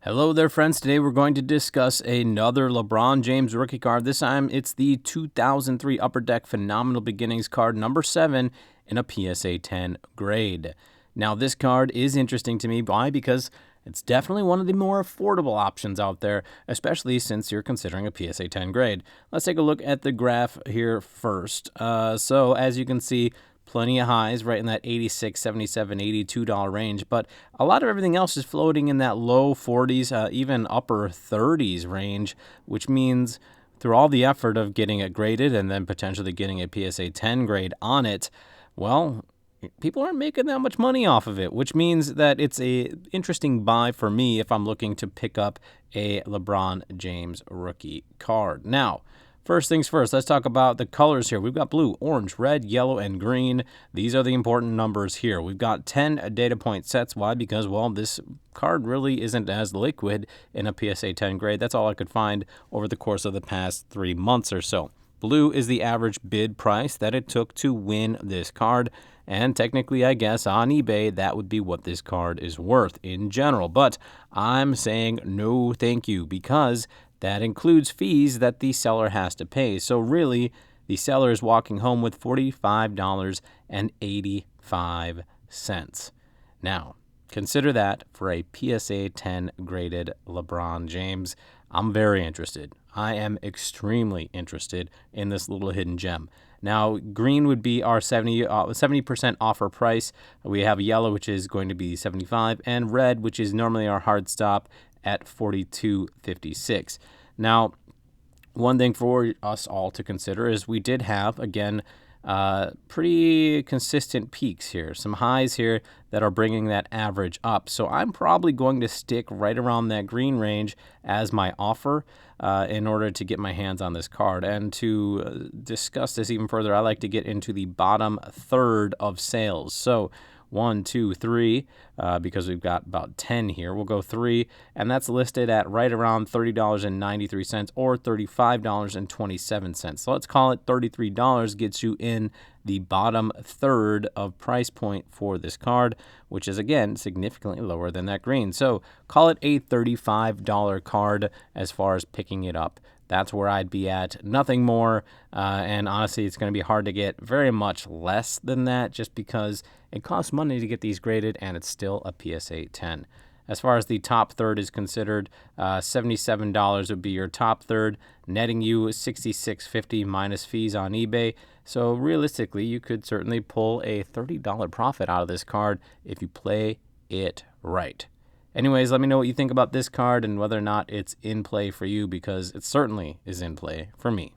Hello there, friends. Today we're going to discuss another LeBron James rookie card. This time it's the 2003 Upper Deck Phenomenal Beginnings card, number 7 in a PSA 10 grade. Now, this card is interesting to me. Why? Because it's definitely one of the more affordable options out there, especially since you're considering a PSA 10 grade. Let's take a look at the graph here first. So as you can see, plenty of highs right in that $86, $77, $82 range, but a lot of everything else is floating in that low 40s, even upper 30s range, which means through all the effort of getting it graded and then potentially getting a PSA 10 grade on it, well, people aren't making that much money off of it, which means that it's a interesting buy for me if I'm looking to pick up a LeBron James rookie card. Now, first things first, let's talk about the colors here. We've got blue, orange, red, yellow, and green. These are the important numbers here. We've got 10 data point sets. Why? Because, well, this card really isn't as liquid in a PSA 10 grade. That's all I could find over the course of the past 3 months or so. Blue is the average bid price that it took to win this card. And technically, I guess, on eBay, that would be what this card is worth in general. But I'm saying no thank you, because that includes fees that the seller has to pay. So really, the seller is walking home with $45.85. Now, consider that for a PSA 10 graded LeBron James. I'm very interested. I am extremely interested in this little hidden gem. Now, green would be our 70% offer price. We have yellow, which is going to be $75, and red, which is normally our hard stop, at $42.56. Now, one thing for us all to consider is we did have, again, pretty consistent peaks here, some highs here that are bringing that average up. So I'm probably going to stick right around that green range as my offer in order to get my hands on this card. And to discuss this even further, I like to get into the bottom third of sales. So 1, 2, 3, because we've got about 10 here. We'll go 3, and that's listed at right around $30.93 or $35.27. So let's call it $33 gets you in the bottom third of price point for this card, which is, again, significantly lower than that green. So call it a $35 card as far as picking it up. That's where I'd be at, nothing more, and honestly, it's going to be hard to get very much less than that just because it costs money to get these graded, and it's still a PSA 10. As far as the top third is considered, $77 would be your top third, netting you $66.50 minus fees on eBay. So realistically, you could certainly pull a $30 profit out of this card if you play it right. Anyways, let me know what you think about this card and whether or not it's in play for you, because it certainly is in play for me.